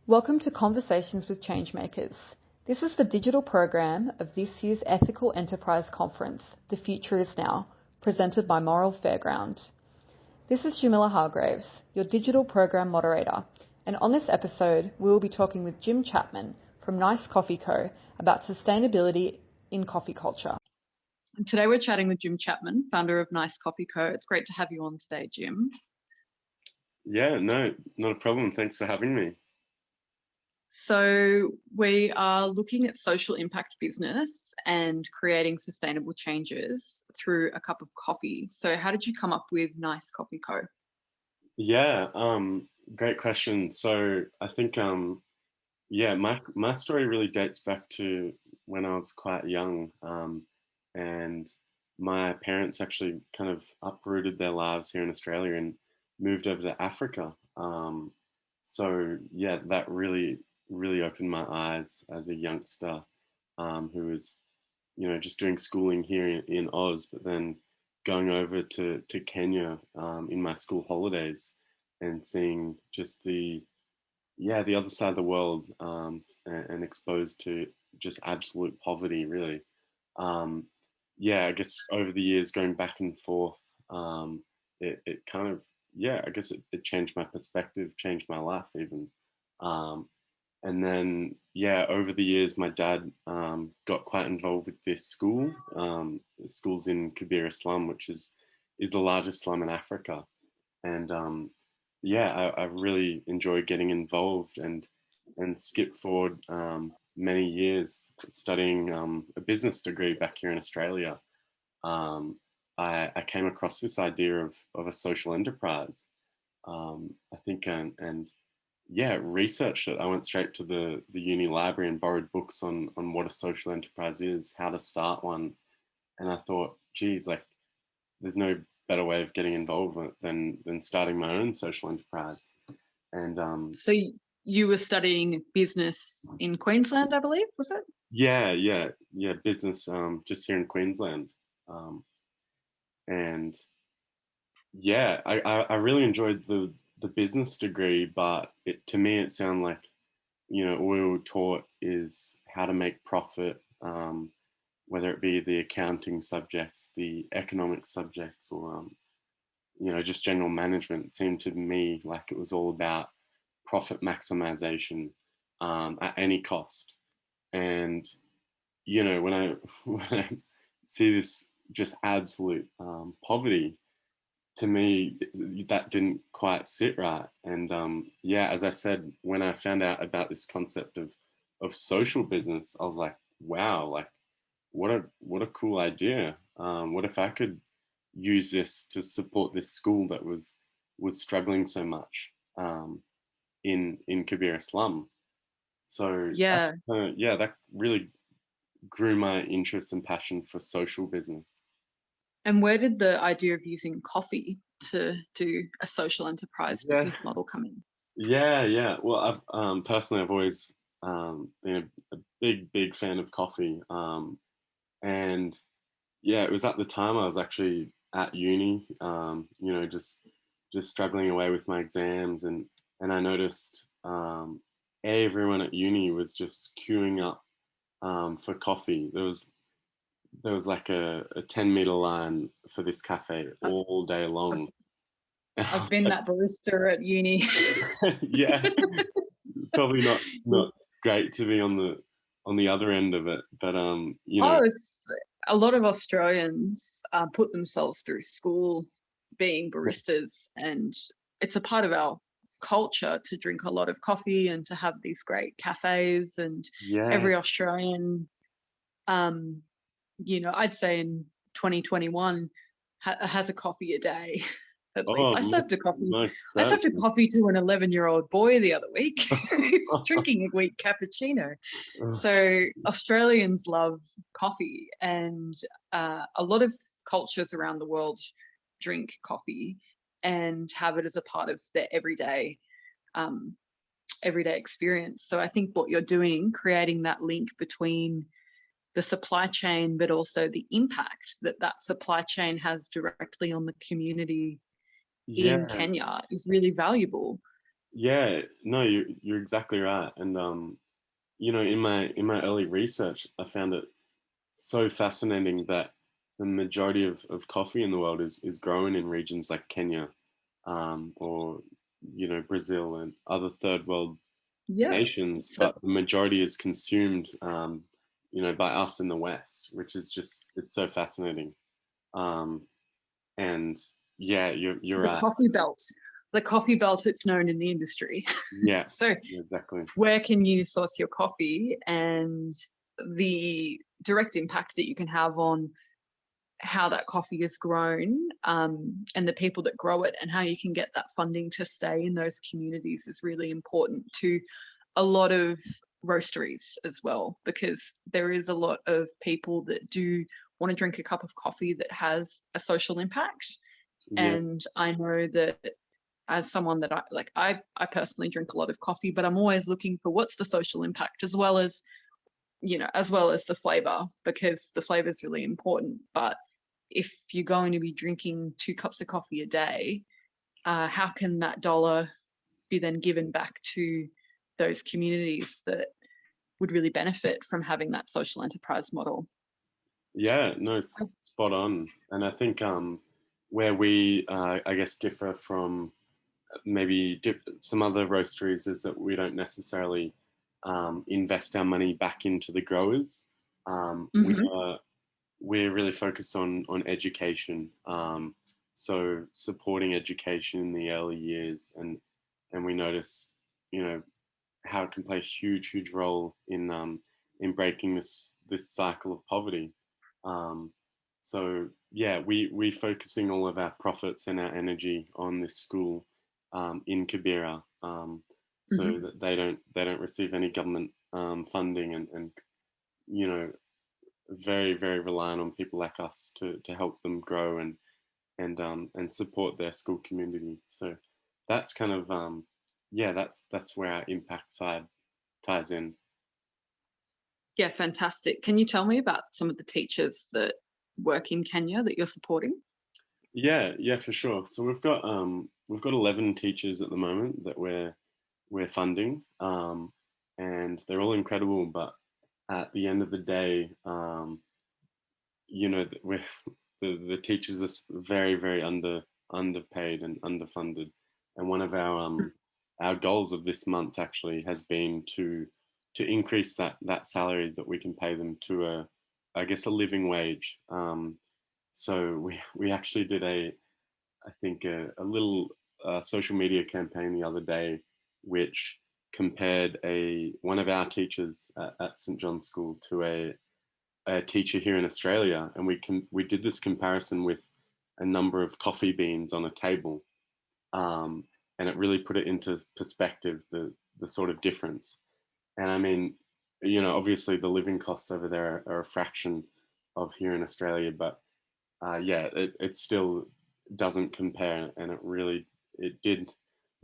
Welcome to Conversations with Changemakers. This is the digital program of this year's Ethical Enterprise Conference, The Future is Now, presented by Moral Fairground. This is Jamila Hargraves, your digital program moderator, and on this episode we will be talking with Jim Chapman from Nice Coffee Co. about sustainability in coffee culture. And today we're chatting with Jim Chapman, founder of Nice Coffee Co. It's great to have you on today, Jim. Yeah, no, not a problem. Thanks for having me. So we are looking at social impact business and creating sustainable changes through a cup of coffee. So how did you come up with Nice Coffee Co? Yeah, great question. So I think, yeah, my story really dates back to when I was quite young, and my parents actually kind of uprooted their lives here in Australia and moved over to Africa. So yeah, that really opened my eyes as a youngster, who was, just doing schooling here in Oz, but then going over to Kenya in my school holidays and seeing just the other side of the world, and exposed to just absolute poverty, really. Um, yeah, I guess over the years going back and forth, it kind of, yeah, I guess it changed my perspective, changed my life even. Um, and then, yeah, over the years, my dad got quite involved with this school. The school's in Kibera slum, which is the largest slum in Africa. And yeah, I really enjoyed getting involved and skip forward many years studying a business degree back here in Australia. Um, I came across this idea of a social enterprise. I think and yeah, researched it. I went straight to the uni library and borrowed books on what a social enterprise is, how to start one, and I thought, geez, like there's no better way of getting involved with it than starting my own social enterprise. And So you were studying business in Queensland, I believe, was it? yeah, business just here in Queensland, and yeah, I really enjoyed the business degree, but to me it sounded like, all we were taught is how to make profit, whether it be the accounting subjects, the economic subjects, or just general management. It seemed to me like it was all about profit maximization at any cost. And when I when I see this just absolute poverty, to me that didn't quite sit right. And yeah, as I said, when I found out about this concept of social business, I was like, wow, like what a cool idea. What if I could use this to support this school that was struggling so much in Kibera slum? So Yeah. yeah, that really grew my interest and passion for social business. And where did the idea of using coffee to do a social enterprise Yeah, business model come in? yeah. Well, I've personally I've always been a big fan of coffee, and yeah, it was at the time I was actually at uni, just struggling away with my exams, and I noticed everyone at uni was just queuing up for coffee. There was like a 10-meter line for this cafe I've, all day I've, long. And I I've was been like, that barista at uni. yeah, probably not great to be on the other end of it, but Oh, it's a lot of Australians put themselves through school being baristas, and it's a part of our culture to drink a lot of coffee and to have these great cafes. And yeah, every Australian, I'd say in 2021 has a coffee a day. At least oh, I served a coffee. most I served a certainly. coffee to an 11-year-old boy the other week. He's drinking a weak cappuccino. So Australians love coffee, and a lot of cultures around the world drink coffee and have it as a part of their um, everyday experience. So I think what you're doing, creating that link between the supply chain, but also the impact that that supply chain has directly on the community in Yeah, Kenya, is really valuable. Yeah, no, you're exactly right. And in my early research, I found it so fascinating that the majority of coffee in the world is grown in regions like Kenya, or Brazil and other third world Yeah. nations, So but the majority is consumed, by us in the West, which is just it's so fascinating. Um, and yeah, you're the right. coffee belt, the coffee belt, it's known in the industry. Yeah, So exactly. where can you source your coffee, and the direct impact that you can have on how that coffee is grown, and the people that grow it, and how you can get that funding to stay in those communities is really important to a lot of roasteries as well, because there is a lot of people that do want to drink a cup of coffee that has a social impact. Yeah, And I know that as someone that I personally drink a lot of coffee, but I'm always looking for what's the social impact, as well as, as well as the flavor, because the flavor is really important. But if you're going to be drinking 2 cups of coffee a day, how can that dollar be then given back to those communities that would really benefit from having that social enterprise model? yeah, no, it's spot on. And I think where we I guess differ from maybe some other roasteries is that we don't necessarily invest our money back into the growers. Um, we Mm-hmm. are we're really focused on education. So supporting education in the early years, and we notice, you know, how it can play a huge role in breaking this cycle of poverty. Um, so yeah, we focusing all of our profits and our energy on this school in Kibera, Mm-hmm. so that they don't receive any government funding, and you know very reliant on people like us to help them grow and support their school community. So that's kind of yeah, that's where our impact side ties in. Yeah, fantastic. Can you tell me about some of the teachers that work in Kenya that you're supporting? Yeah, for sure. So we've got 11 teachers at the moment that we're funding, and they're all incredible. But at the end of the day, we're the teachers are very underpaid and underfunded. And one of our goals of this month actually has been to increase that salary that we can pay them to a, I guess, a living wage. So we actually did I think a little social media campaign the other day, which compared one of our teachers at St John's School to a teacher here in Australia, and we did this comparison with a number of coffee beans on a table, um, and it really put it into perspective, the sort of difference. And I mean, obviously the living costs over there are a fraction of here in Australia, but yeah, it still doesn't compare, and it did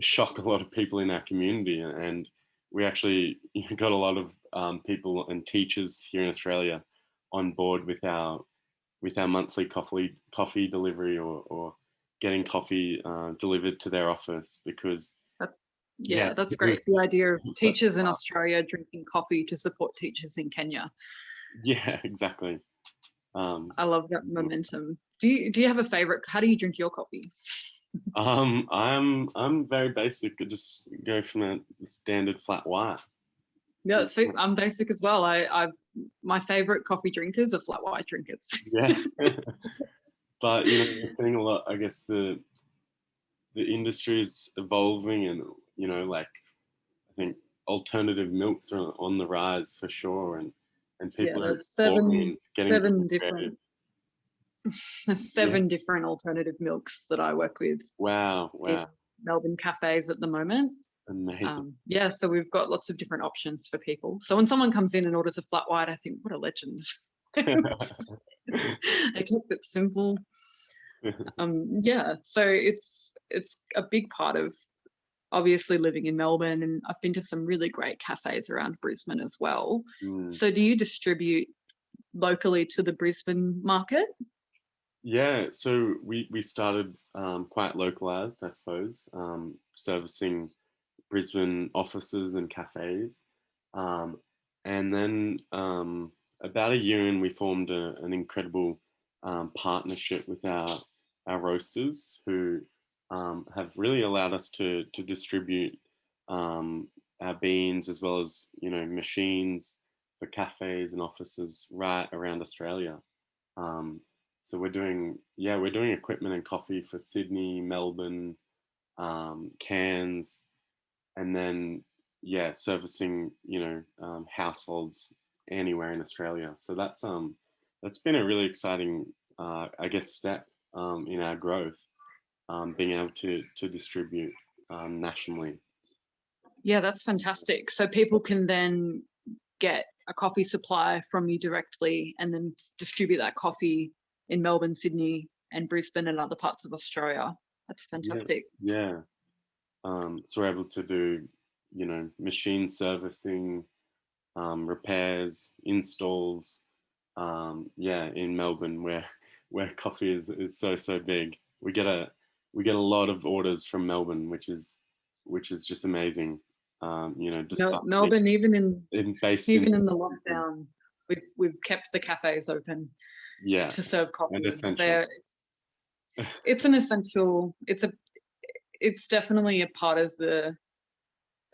shock a lot of people in our community, and we actually got a lot of people and teachers here in Australia on board with our monthly coffee delivery, or getting coffee delivered to their office, because That, yeah, yeah, that's it was great. The idea of such teachers in Australia drinking coffee to support teachers in Kenya. yeah, exactly. Um, I love that momentum. Do you have a favorite? How do you drink your coffee? I'm very basic. I just go from a standard flat white. Yeah, so I'm basic as well. I my favorite coffee drinkers are flat white drinkers. Yeah, but we're seeing a lot. I guess the industry is evolving, and like, I think alternative milks are on the rise for sure, and Yeah, people are there's exploring and getting seven creative. different there's Yeah. 7 different alternative milks that I work with Wow. in Wow. Melbourne cafes at the moment. Amazing. Yeah, so we've got lots of different options for people. So when someone comes in and orders a flat white, I think, what a legend. They kept it simple. Yeah, so it's a big part of obviously living in Melbourne, and I've been to some really great cafes around Brisbane as well. Mm. So do you distribute locally to the Brisbane market? Yeah, so we started quite localized, I suppose, servicing Brisbane offices and cafes. And then about a year in, we formed an incredible partnership with our roasters, who have really allowed us to distribute our beans, as well as, you know, machines for cafes and offices right around Australia. Um, so we're doing equipment and coffee for Sydney, Melbourne, Cairns, and then servicing, you know, households anywhere in Australia. So that's been a really exciting, I guess, step in our growth, being able to distribute nationally. Yeah, that's fantastic. So people can then get a coffee supply from you directly and then distribute that coffee in Melbourne, Sydney, and Brisbane and other parts of Australia. That's Yeah, fantastic. yeah. So we're able to do, you know, machine servicing, repairs, installs. In Melbourne, where coffee is so big, we get a lot of orders from Melbourne, which is just amazing. You know, despite Melbourne, even based in the lockdown, we've kept the cafes open to serve coffee. and essential. It's an essential. It's definitely a part of the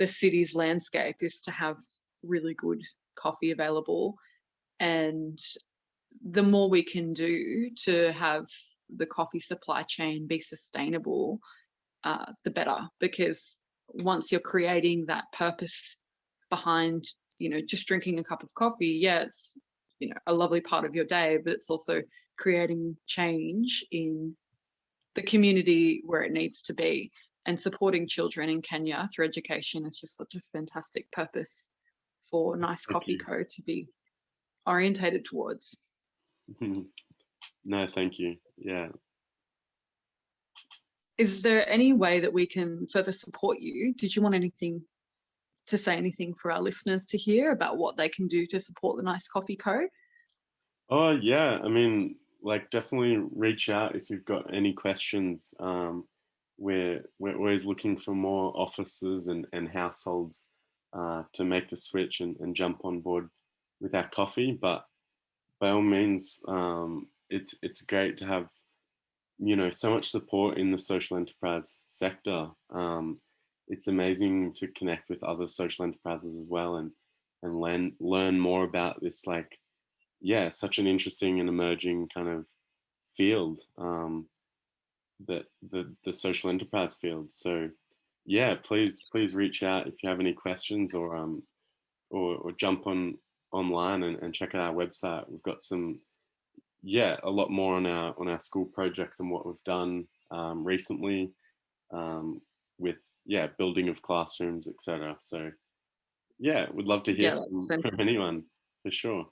city's landscape, is to have really good coffee available, and the more we can do to have the coffee supply chain be sustainable, the better. Because once you're creating that purpose behind, you know, just drinking a cup of coffee, yeah, it's, you know, a lovely part of your day, but it's also creating change in the community where it needs to be, and supporting children in Kenya through education is just such a fantastic purpose for Nice Coffee Co. to be orientated towards. No, thank you. Yeah. Is there any way that we can further support you? Did you want to say anything for our listeners to hear about what they can do to support the Nice Coffee Co.? Oh yeah, I mean, like, definitely reach out if you've got any questions. We're always looking for more offices and households to make the switch and jump on board with our coffee. But by all means, it's great to have, you know, so much support in the social enterprise sector. It's amazing to connect with other social enterprises as well, and learn more about this, like, such an interesting and emerging kind of field, that the social enterprise field. So yeah, please reach out if you have any questions, or jump online and check out our website. We've got a lot more on our school projects and what we've done recently, with building of classrooms, etc. So yeah, would love to hear from anyone, for sure.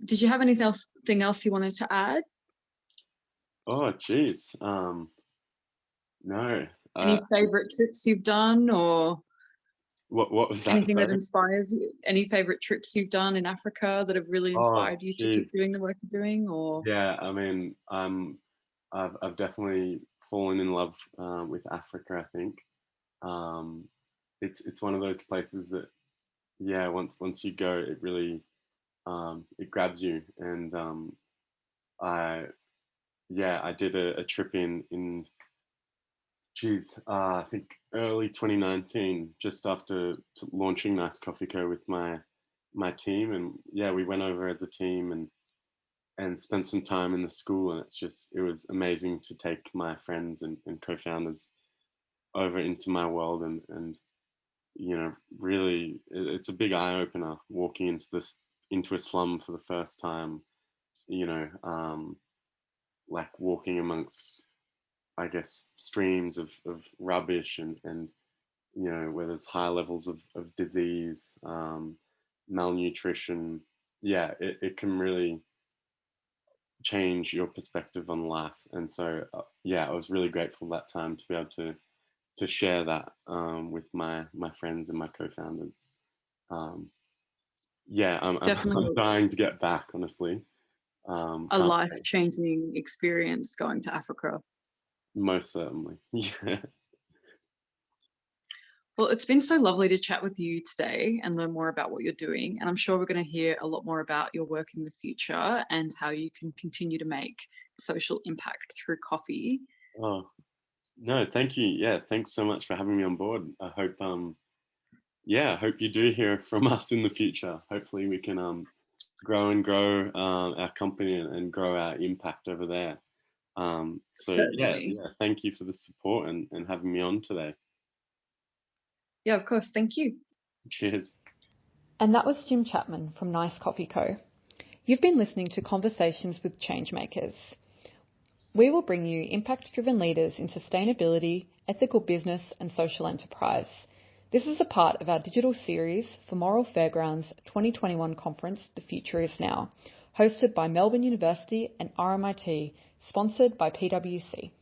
Did you have anything else you wanted to add? Oh, geez. No. Any favorite trips you've done, or what was that? anything that inspires you? Any favorite trips you've done in Africa that have really inspired you to keep doing the work you're doing? Or yeah, I mean, I've definitely fallen in love with Africa. I think it's one of those places that, once you go, it really it grabs you. And I I did a trip in I think early 2019, just after launching Nice Coffee Co. with my team, and we went over as a team and spent some time in the school, and it was amazing to take my friends and co-founders over into my world, and you know, really, it's a big eye opener walking into a slum for the first time, you know, like walking amongst, I guess, streams of rubbish, and you know, where there's high levels of disease, malnutrition. It can really change your perspective on life. And so I was really grateful that time to be able to share that with my friends and my co-founders. I'm dying to get back, honestly. a life-changing experience going to Africa. Most certainly. Yeah. Well, it's been so lovely to chat with you today and learn more about what you're doing. And I'm sure we're going to hear a lot more about your work in the future and how you can continue to make social impact through coffee. Oh, no, thank you. Yeah, thanks so much for having me on board. I hope, I hope you do hear from us in the future. Hopefully we can grow our company and grow our impact over there. Certainly. Thank you for the support and having me on today. Yeah, of course. Thank you. Cheers. And that was Jim Chapman from Nice Coffee Co. You've been listening to Conversations with Changemakers. We will bring you impact-driven leaders in sustainability, ethical business and social enterprise. This is a part of our digital series for Moral Fairground's 2021 conference, The Future is Now, hosted by Melbourne University and RMIT, sponsored by PwC.